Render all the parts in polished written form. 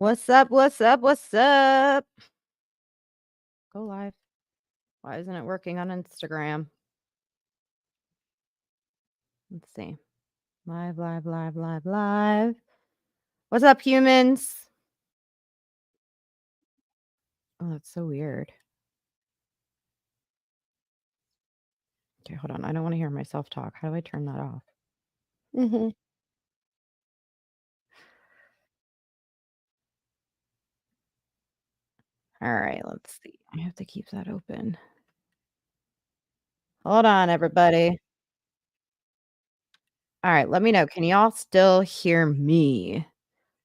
What's up? What's up? What's up? Go live. Why isn't it working on Instagram? Let's see. Live, live, live, live, live. What's up, humans? Oh, that's so weird. Okay, hold on. I don't want to hear myself talk. How do I turn that off? Mhm. All right, let's see. I have to keep that open. Hold on, everybody. All right, let me know. Can y'all still hear me?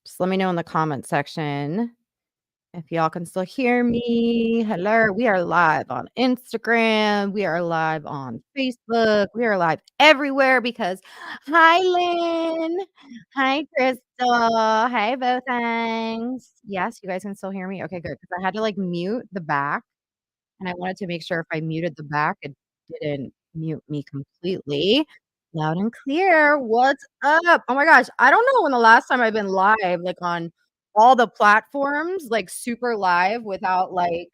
Just let me know in the comment section. If y'all can still hear me, hello. We are live on Instagram. We are live on Facebook. We are live everywhere because hi, Lynn. Hi, Crystal. Hi, Bothang. Yes, you guys can still hear me? Okay, good. Because I had to like mute the back and I wanted to make sure if I muted the back, it didn't mute me completely. Loud and clear. What's up? Oh my gosh. I don't know when the last time I've been live, like on all the platforms, like super live without like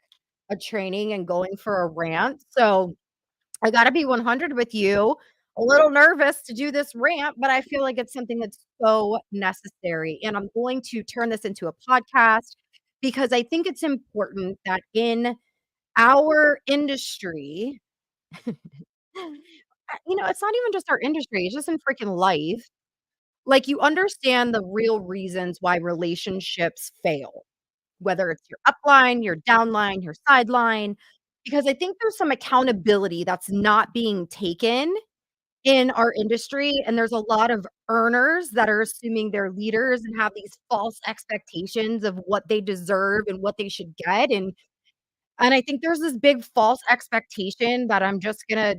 a training and going for a rant. So I got to be 100 with you. A little nervous to do this rant, but I feel like it's something that's so necessary. And I'm going to turn this into a podcast because I think it's important that in our industry, it's not even just our industry, it's just in freaking life. Like, you understand the real reasons why relationships fail, whether it's your upline, your downline, your sideline, because I think there's some accountability that's not being taken in our industry, and there's a lot of earners that are assuming they're leaders and have these false expectations of what they deserve and what they should get, and I think there's this big false expectation that I'm just gonna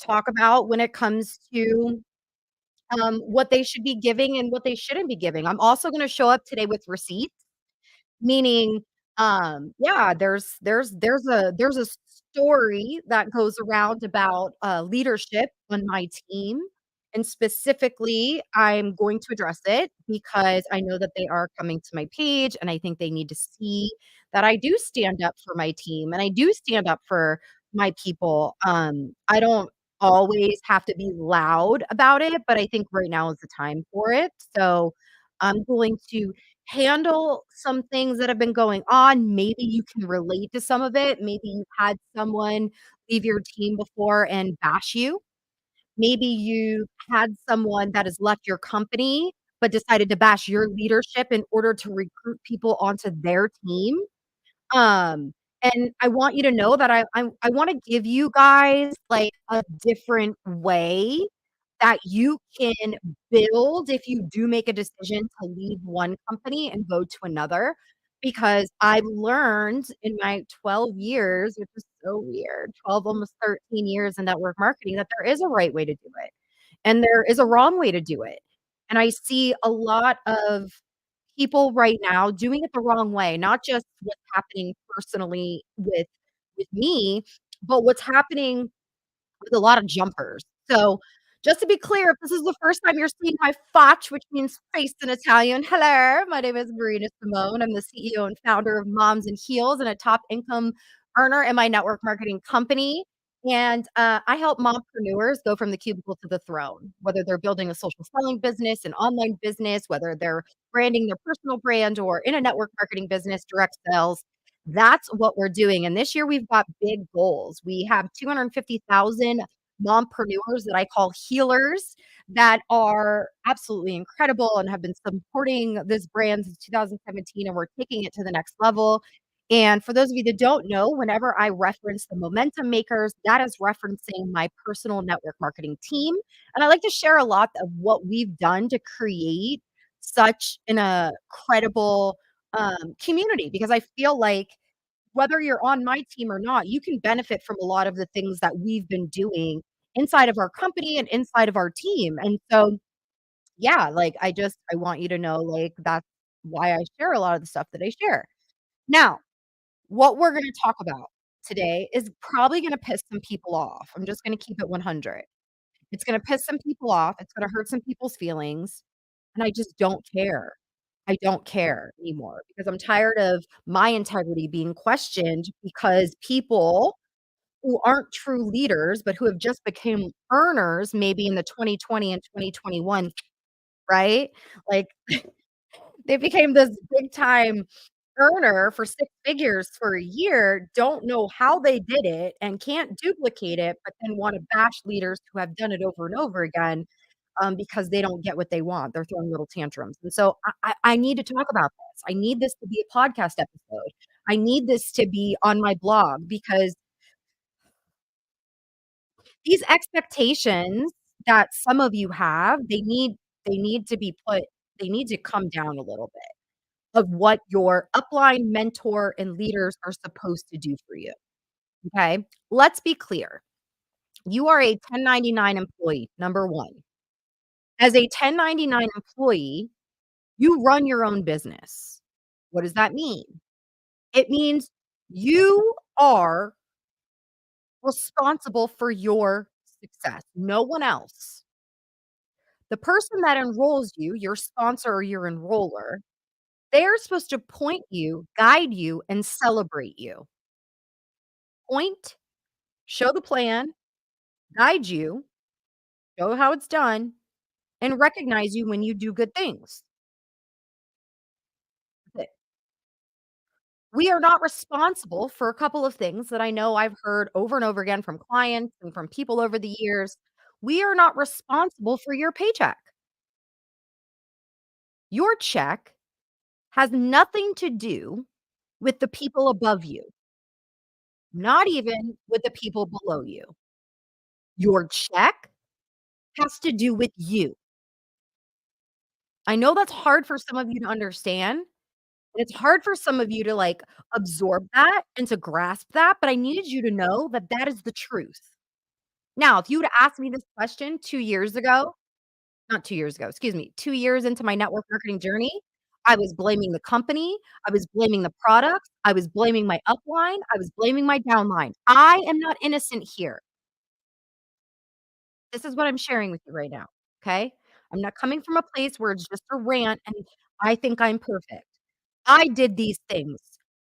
talk about when it comes to, what they should be giving and what they shouldn't be giving. I'm also gonna show up today with receipts. Meaning, yeah, there's a story that goes around about, leadership on my team, and specifically, I'm going to address it because I know that they are coming to my page, and I think they need to see that I do stand up for my team, and I do stand up for my people. I don't always have to be loud about it, but I think right now is the time for it. So, I'm going to handle some things that have been going on. Maybe you can relate to some of it. Maybe you've had someone leave your team before and bash you. Maybe you've had someone that has left your company, but decided to bash your leadership in order to recruit people onto their team. And I want you to know that I wanna give you guys, like, a different way that you can build if you do make a decision to leave one company and go to another, because I've learned in my 12 years, which is so weird, 12, almost 13 years in network marketing, that there is a right way to do it, and there is a wrong way to do it. And I see a lot of people right now doing it the wrong way, not just what's happening personally with me, but what's happening with a lot of jumpers. So, just to be clear, if this is the first time you're seeing my faccia, which means face in Italian, hello, my name is Marina Simone. I'm the CEO and founder of Moms and Heels and a top income earner in my network marketing company. And I help mompreneurs go from the cubicle to the throne, whether they're building a social selling business, an online business, whether they're branding their personal brand or in a network marketing business, direct sales. That's what we're doing. And this year we've got big goals. We have 250,000 mompreneurs that I call healers that are absolutely incredible and have been supporting this brand since 2017, and we're taking it to the next level. And for those of you that don't know, whenever I reference the momentum makers, that is referencing my personal network marketing team. And I like to share a lot of what we've done to create such an credible community, because I feel like whether you're on my team or not, you can benefit from a lot of the things that we've been doing inside of our company and inside of our team. And so, yeah, like I want you to know, like, that's why I share a lot of the stuff that I share. Now, what we're going to talk about today is probably going to piss some people off. I'm just going to keep it 100. It's going to piss some people off. It's going to hurt some people's feelings. And I just don't care. I don't care anymore because I'm tired of my integrity being questioned because people who aren't true leaders, but who have just became earners maybe in the 2020 and 2021, right? Like, they became this big time earner for 6 figures for a year, don't know how they did it and can't duplicate it, but then wanna bash leaders who have done it over and over again, because they don't get what they want. They're throwing little tantrums, and so I need to talk about this. I need this to be a podcast episode. I need this to be on my blog because these expectations that some of you have, they need to be put they need to come down a little bit of what your upline mentor and leaders are supposed to do for you, okay? Let's be clear. You are a 1099 employee, number 1. As a 1099 employee, you run your own business. What does that mean? It means you are responsible for your success, no one else. The person that enrolls you, your sponsor or your enroller, they're supposed to point you, guide you, and celebrate you. Point, show the plan, guide you, show how it's done, and recognize you when you do good things. Th We are not responsible for a couple of things that I know I've heard over and over again from clients and from people over the years. We are not responsible for your paycheck. Your check has nothing to do with the people above you, not even with the people below you. Your check has to do with you. I know that's hard for some of you to understand, and it's hard for some of you to, like, absorb that and to grasp that, but I needed you to know that that is the truth. Now, if you would asked me this question 2 years ago, not 2 years ago, excuse me, 2 years into my network marketing journey, I was blaming the company, I was blaming the product, I was blaming my upline, I was blaming my downline. I am not innocent here. This is what I'm sharing with you right now, okay? I'm not coming from a place where it's just a rant and I think I'm perfect. I did these things.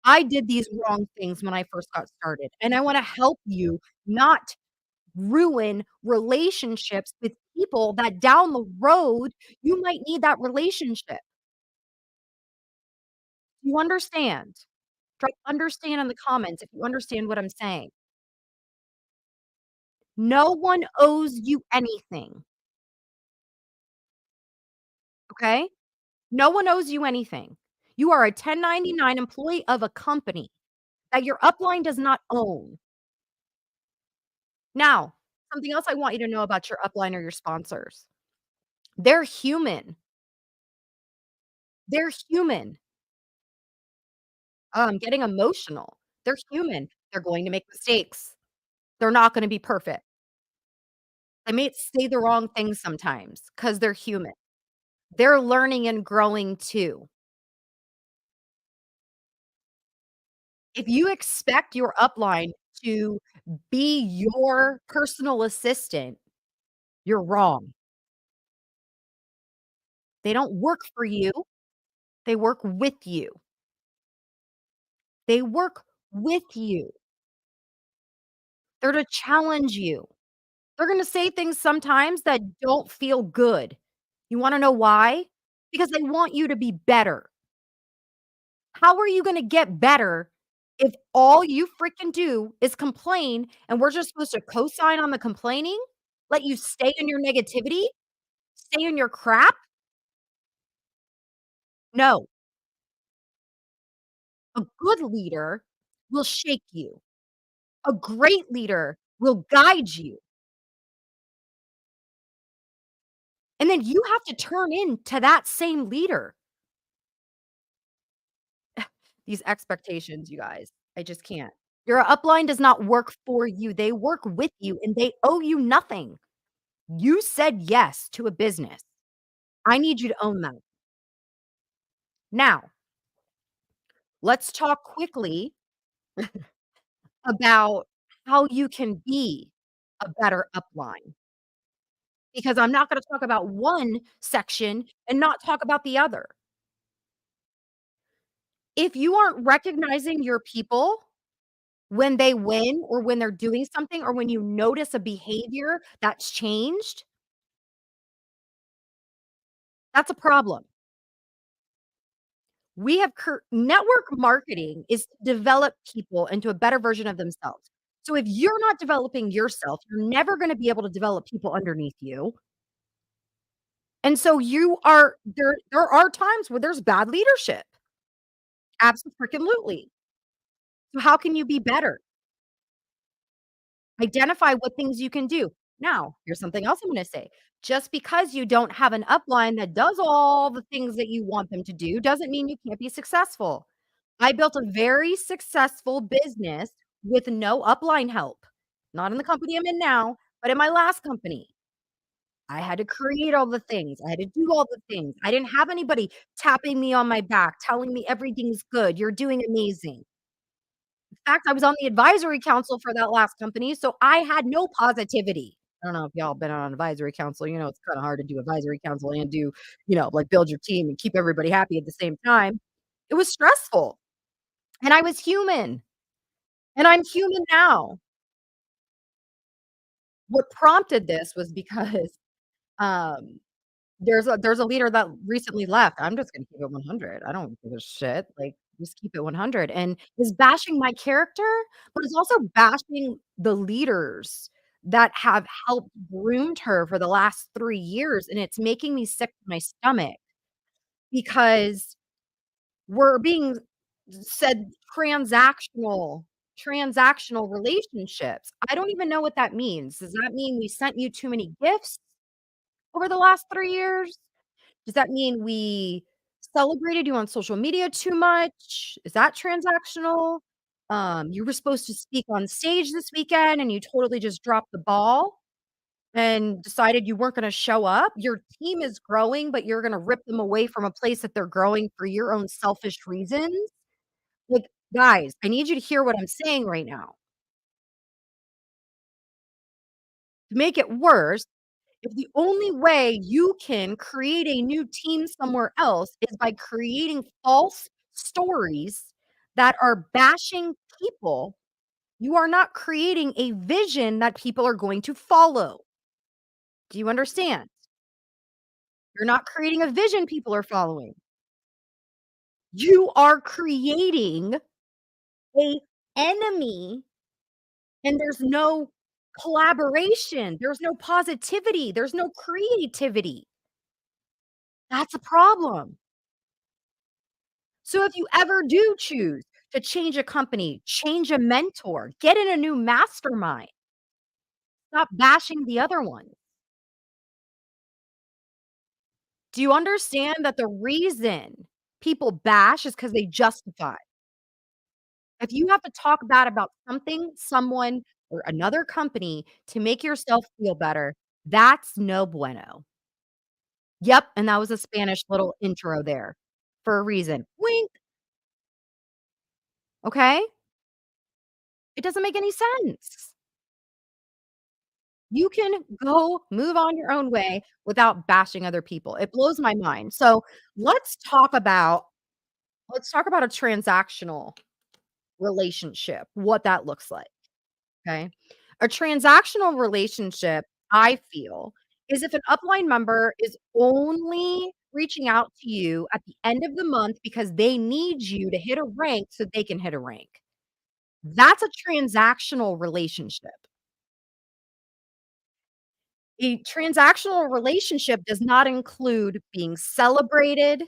I did these wrong things when I first got started, and I wanna help you not ruin relationships with people that down the road, you might need that relationship. You understand? Drop understand in the comments if you understand what I'm saying. No one owes you anything, okay? No one owes you anything. You are a 1099 employee of a company that your upline does not own. Now, something else I want you to know about your upline or your sponsors. They're human. They're human. Oh, I'm getting emotional. They're human. They're going to make mistakes. They're not gonna be perfect. They may say the wrong things sometimes because 'cause they're human. They're learning and growing too. If you expect your upline to be your personal assistant, you're wrong. They don't work for you, they work with you. They work with you. They're to challenge you. They're gonna say things sometimes that don't feel good. You wanna know why? Because they want you to be better. How are you gonna get better if all you freaking do is complain and we're just supposed to co-sign on the complaining? Let you stay in your negativity? Stay in your crap? No. A good leader will shake you. A great leader will guide you. And then you have to turn into that same leader. These expectations, you guys, I just can't. Your upline does not work for you, they work with you, and they owe you nothing. You said yes to a business. I need you to own that. Now, let's talk quickly about how you can be a better upline, because I'm not gonna talk about one section and not talk about the other. If you aren't recognizing your people when they win or when they're doing something or when you notice a behavior that's changed, that's a problem. We have network marketing is to develop people into a better version of themselves. So if you're not developing yourself, you're never gonna be able to develop people underneath you. And so you are there are times where there's bad leadership. Abso-freaking-lutely. So how can you be better? Identify what things you can do. Now, here's something else I'm gonna say. Just because you don't have an upline that does all the things that you want them to do, doesn't mean you can't be successful. I built a very successful business with no upline help. Not in the company I'm in now, but in my last company. I had to create all the things. I had to do all the things. I didn't have anybody tapping me on my back, telling me everything's good. You're doing amazing. In fact, I was on the advisory council for that last company, so I had no positivity. I don't know if y'all been on an advisory council, it's kinda hard to do advisory council and do, like, build your team and keep everybody happy at the same time. It was stressful, and I was human, and I'm human now. What prompted this was because, um there's a leader that recently left. I'm just gonna keep it 100. I don't give a shit, like, just keep it 100, and is bashing my character, but is also bashing the leaders that have helped groomed her for the last 3 years, and it's making me sick to my stomach because we're being said transactional relationships. I don't even know what that means. Does that mean we sent you too many gifts over the last 3 years? Does that mean we celebrated you on social media too much? Is that transactional? You were supposed to speak on stage this weekend and you totally just dropped the ball and decided you weren't gonna show up. Your team is growing, but you're gonna rip them away from a place that they're growing for your own selfish reasons. Like, guys, I need you to hear what I'm saying right now. To make it worse, if the only way you can create a new team somewhere else is by creating false stories that are bashing people, you are not creating a vision that people are going to follow. Do you understand? You're not creating a vision people are following. You are creating a enemy, and there's no collaboration, there's no positivity, there's no creativity. That's a problem. So if you ever do choose to change a company, change a mentor, get in a new mastermind, stop bashing the other ones. Do you understand that the reason people bash is because they justify? If you have to talk bad about something, someone, or another company to make yourself feel better, that's no bueno. Yep, and that was a Spanish little intro there for a reason. Wink, okay? It doesn't make any sense. You can go move on your own way without bashing other people. It blows my mind. So, let's talk about let's talk about a transactional relationship, what that looks like, okay? A transactional relationship, I feel, is if an upline member is only reaching out to you at the end of the month because they need you to hit a rank so they can hit a rank. That's a transactional relationship. A transactional relationship does not include being celebrated.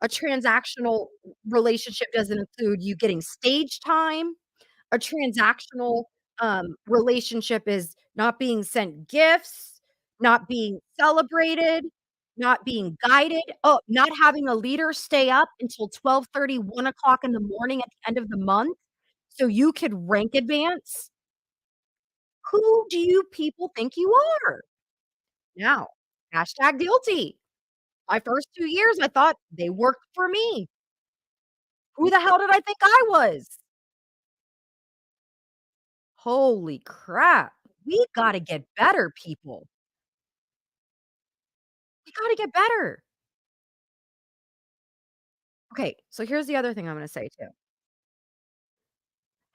A transactional relationship doesn't include you getting stage time. A transactional, relationship is not being sent gifts, not being celebrated, not being guided, not having a leader stay up until 12:30, 1 o'clock in the morning at the end of the month so you could rank advance. Who do you people think you are? Now, hashtag guilty. My first 2 years, I thought they worked for me. Who the hell did I think I was? Holy crap. We gotta get better, people. We gotta get better, Okay, so here's the other thing I'm gonna say too.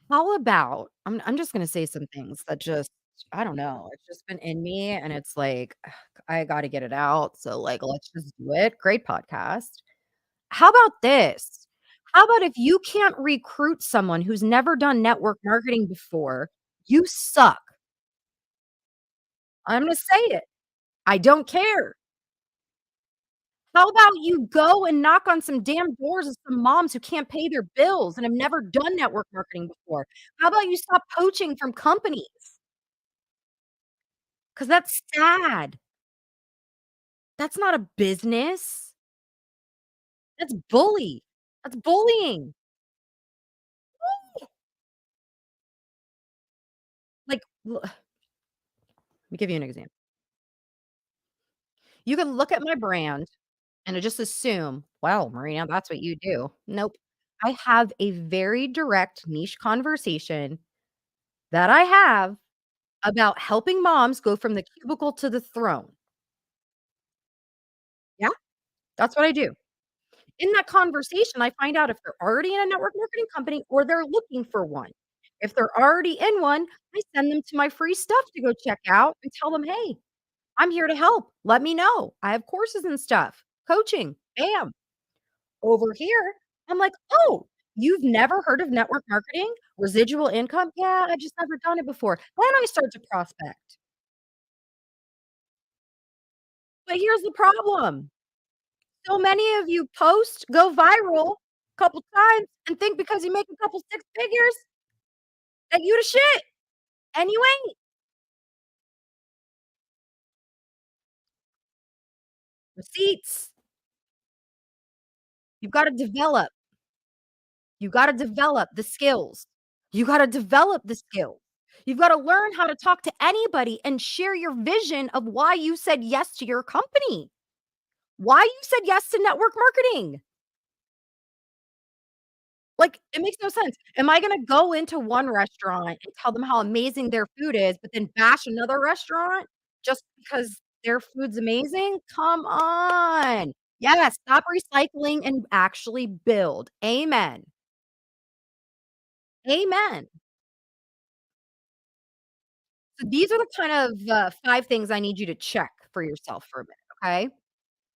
How about I'm just gonna say some things that just I don't know, it's just been in me and it's like, ugh, I gotta get it out, so, like, let's just do it. Great podcast. How about this? How about if you can't recruit someone who's never done network marketing before, you suck. I'm gonna say it. I don't care. How about you go and knock on some damn doors of some moms who can't pay their bills and have never done network marketing before? How about you stop poaching from companies? 'Cause that's sad. That's not a business. That's bully. That's bullying. Like, let me give you an example. You can look at my brand and just assume, "Wow, Marina, that's what you do." Nope. I have a very direct niche conversation that I have about helping moms go from the cubicle to the throne. Yeah, that's what I do. In that conversation, I find out if they're already in a network marketing company or they're looking for one. If they're already in one, I send them to my free stuff to go check out and tell them, "Hey, I'm here to help. Let me know. I have courses and stuff, coaching." Bam. Over here, I'm like, "Oh, you've never heard of network marketing? Residual income? Yeah, I've just never done it before." Then I start to prospect. But here's the problem. So many of you post, go viral couple times, and think because you make a couple 6 figures that you the shit, and you ain't. Receipts. You've gotta develop. You gotta develop the skills. You gotta develop the skills. You've gotta learn how to talk to anybody and share your vision of why you said yes to your company. Why you said yes to network marketing. Like, it makes no sense. Am I gonna go into one restaurant and tell them how amazing their food is, but then bash another restaurant just because their food's amazing? Come on. Yes, stop recycling and actually build. Amen. Amen. So these are the kind of, 5 things I need you to check for yourself for a minute, okay?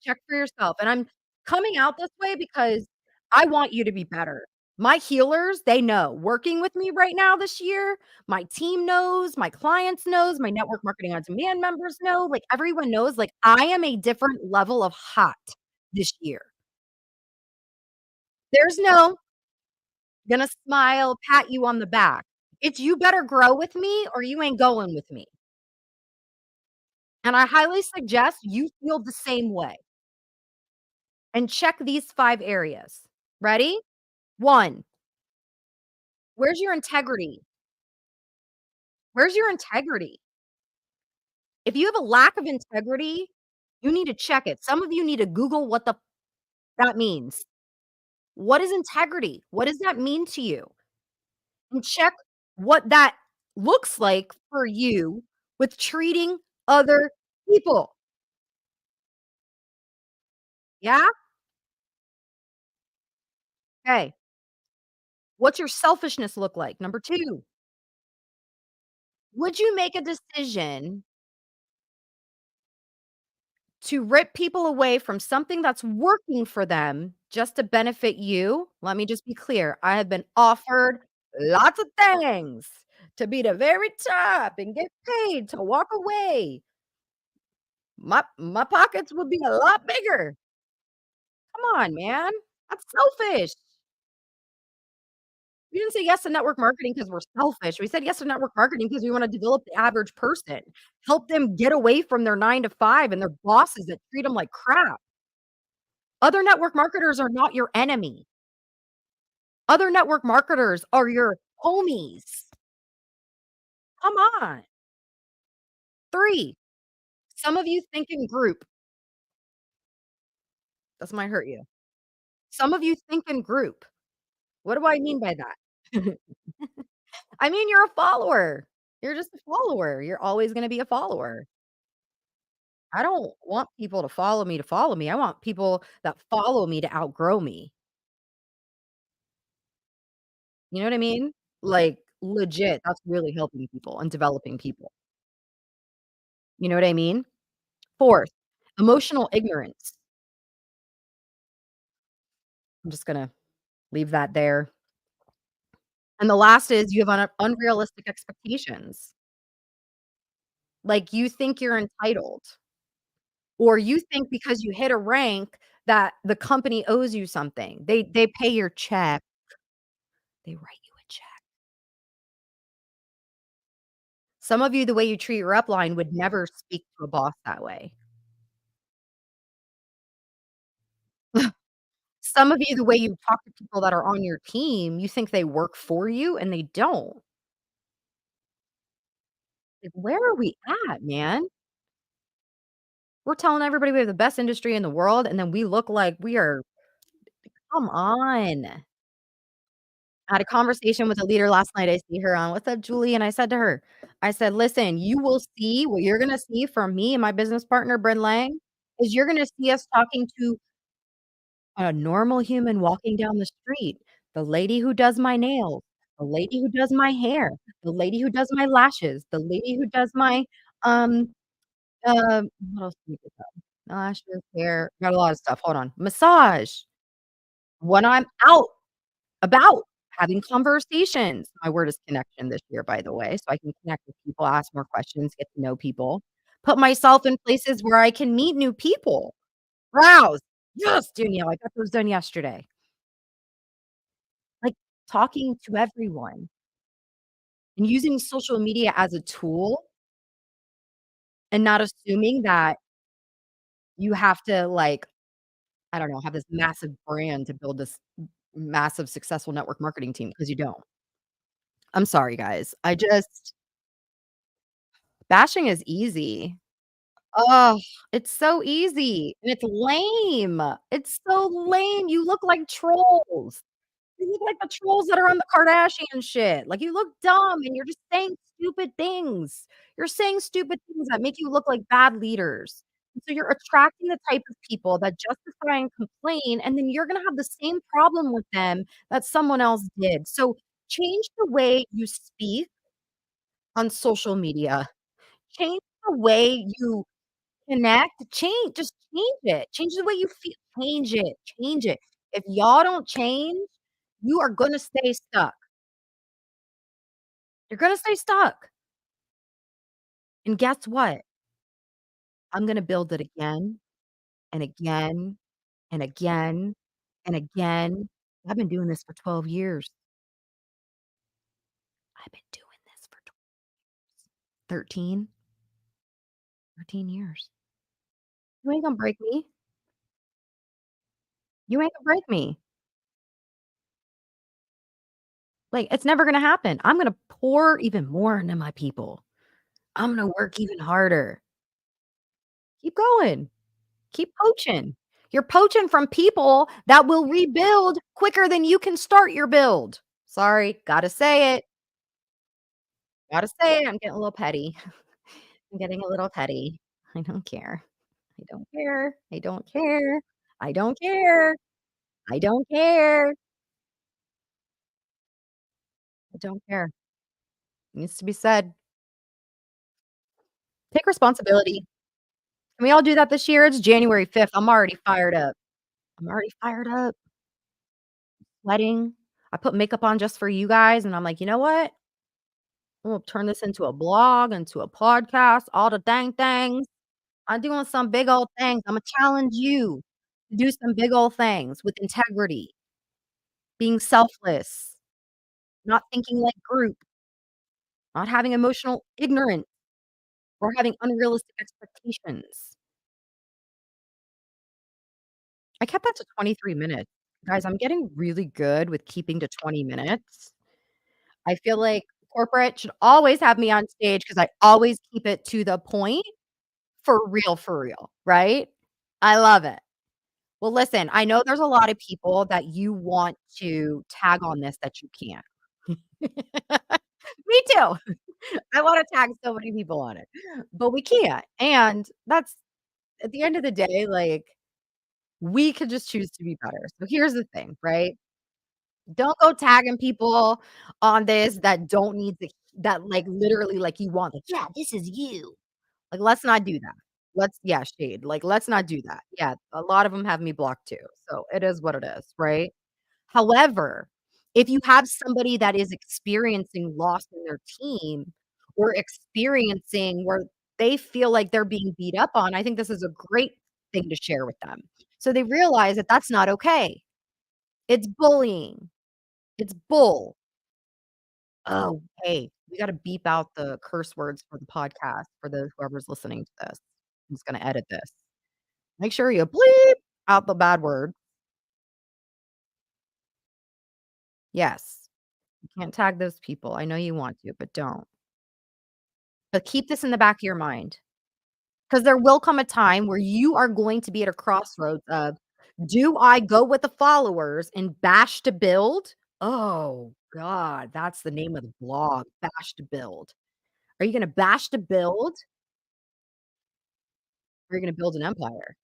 Check for yourself, and I'm coming out this way because I want you to be better. My healers, they know. Working with me right now this year, my team knows, my clients knows, my network marketing on demand members know, like, everyone knows, like, I am a different level of hot this year. There's no gonna smile, pat you on the back. It's you better grow with me or you ain't going with me, and I highly suggest you feel the same way, and check these 5 areas. Ready? 1, where's your integrity? Where's your integrity? If you have a lack of integrity, you need to check it. Some of you need to Google what the that means. What is integrity? What does that mean to you? And check what that looks like for you with treating other people. Yeah? Okay. What's your selfishness look like? Number 2, would you make a decision to rip people away from something that's working for them just to benefit you? Let me just be clear. I have been offered lots of things to be the very top and get paid to walk away. My pockets would be a lot bigger. Come on, man. That's selfish. We didn't say yes to network marketing because 'cause we're selfish. We said yes to network marketing because we wanna develop the average person, help them get away from their 9 to 5 and their bosses that treat them like crap. Other network marketers are not your enemy. Other network marketers are your homies. Come on. 3, some of you think in group. This might hurt you. Some of you think in group. What do I mean by that? I mean, you're a follower. You're just a follower. You're always gonna be a follower. I don't want people to follow me to follow me. I want people that follow me to outgrow me. You know what I mean? Like, legit, that's really helping people and developing people. You know what I mean? 4th, emotional ignorance. I'm just gonna leave that there. And the last is you have unrealistic expectations. Like, you think you're entitled, or you think because you hit a rank that the company owes you something. They pay your check. They write you a check. Some of you, the way you treat your upline would never speak to a boss that way. Some of you, the way you talk to people that are on your team, you think they work for you, and they don't. Like, where are we at, man? We're telling everybody we have the best industry in the world, and then we look like we are come on. I had a conversation with a leader last night. I see her on, "What's up, Julie?" And I said to her, I said, "Listen, you will see what you're gonna see from me and my business partner, Bryn Lang, is you're gonna see us talking to a normal human walking down the street. The lady who does my nails, the lady who does my hair, the lady who does my lashes, the lady who does my, um, what else do we do? Lashes, hair, got a lot of stuff. Hold on. Massage. When I'm out about having conversations. My word is connection this year, by the way, so I can connect with people, ask more questions, get to know people, put myself in places where I can meet new people. Browse. Yes, Danielle, I got those done yesterday. Like, talking to everyone and using social media as a tool and not assuming that you have to, like, I don't know, have this massive brand to build this massive successful network marketing team because you don't. I'm sorry, guys. I just bashing is easy. Oh, it's so easy, and it's lame. It's so lame. You look like trolls. You look like the trolls that are on the Kardashian shit. Like, you look dumb, and you're just saying stupid things. You're saying stupid things that make you look like bad leaders. And so you're attracting the type of people that justify and complain, and then you're gonna have the same problem with them that someone else did. So change the way you speak on social media. Change the way you connect, just change it. Change the way you feel. Change it, change it. If y'all don't change, you are gonna stay stuck. You're gonna stay stuck. And guess what? I'm gonna build it again and again and again and again. I've been doing this for 12 years. I've been doing this for 13, 13 years. You ain't gonna break me. You ain't gonna break me. Like, it's never gonna happen. I'm gonna pour even more into my people. I'm gonna work even harder. Keep going. Keep poaching. You're poaching from people that will rebuild quicker than you can start your build. Sorry, gotta say it. Gotta say it. I'm getting a little petty. I'm getting a little petty. I don't care. I don't care. I don't care. I don't care. I don't care. I don't care. Needs to be said. Take responsibility. Can we all do that this year? It's January 5th. I'm already fired up. I'm already fired up. Sweating. I put makeup on just for you guys, and I'm like, "You know what? I'm gonna turn this into a blog, into a podcast, all the dang things. I'm doing some big old things. Imma challenge you to do some big old things with integrity, being selfless, not thinking like group, not having emotional ignorance, or having unrealistic expectations." I kept that to 23 minutes. Guys, I'm getting really good with keeping to 20 minutes. I feel like corporate should always have me on stage because I always keep it to the point for real, right? I love it. Well, listen, I know there's a lot of people that you want to tag on this that you can't. Me too. I wanna tag so many people on it, but we can't, and that's at the end of the day, like, we could just choose to be better. So here's the thing, right? Don't go tagging people on this that don't need to that, like, literally, like, you want, like, "Yeah, this is you." Like, let's not do that. Let's yeah, shade. Like, let's not do that. Yeah, a lot of them have me blocked too, so it is what it is, right? However, if you have somebody that is experiencing loss in their team or experiencing where they feel like they're being beat up on, I think this is a great thing to share with them. So they realize that that's not okay. It's bullying. It's bull. Oh, hey, we gotta beep out the curse words for the podcast for the whoever's listening to this. I'm just gonna edit this. Make sure you bleep out the bad word. Yes. You can't tag those people. I know you want to, but don't. But keep this in the back of your mind, because there will come a time where you are going to be at a crossroads of, "Do I go with the followers and bash to build?" Oh god, that's the name of the blog, "Bash to build." Are you gonna bash to build, or are you gonna build an empire?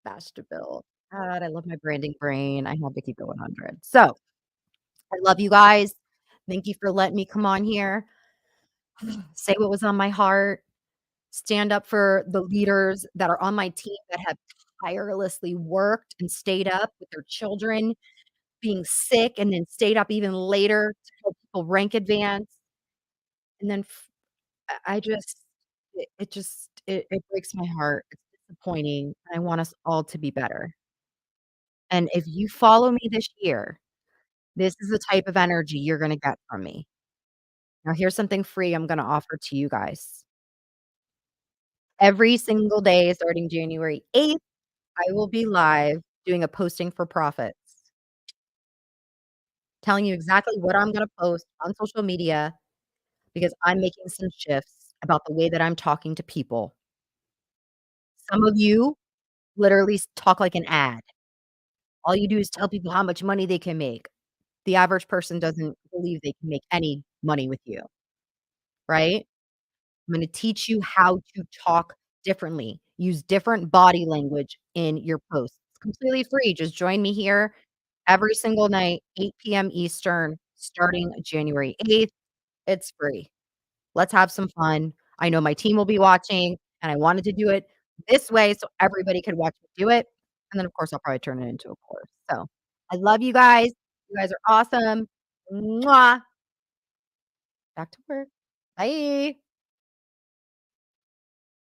Bash to build. God, I love my branding brain. I have to keep it 100. So, I love you guys. Thank you for letting me come on here, say what was on my heart. Stand up for the leaders that are on my team that have tirelessly worked and stayed up with their children being sick and then stayed up even later to help people rank advance, and then I just it just it breaks my heart. It's disappointing, and I want us all to be better, and if you follow me this year, this is the type of energy you're gonna get from me. Now here's something free I'm gonna offer to you guys. Every single day starting January 8th, I will be live doing a posting for profits, telling you exactly what I'm gonna post on social media because I'm making some shifts about the way that I'm talking to people. Some of you literally talk like an ad. All you do is tell people how much money they can make. The average person doesn't believe they can make any money with you, right? I'm gonna teach you how to talk differently, use different body language in your posts. It's completely free. Just join me here every single night, 8 PM Eastern, starting January 8th. It's free. Let's have some fun. I know my team will be watching, and I wanted to do it this way so everybody could watch me do it, and then, of course, I'll probably turn it into a course. So, I love you guys. You guys are awesome. Mwah. Back to work. Bye.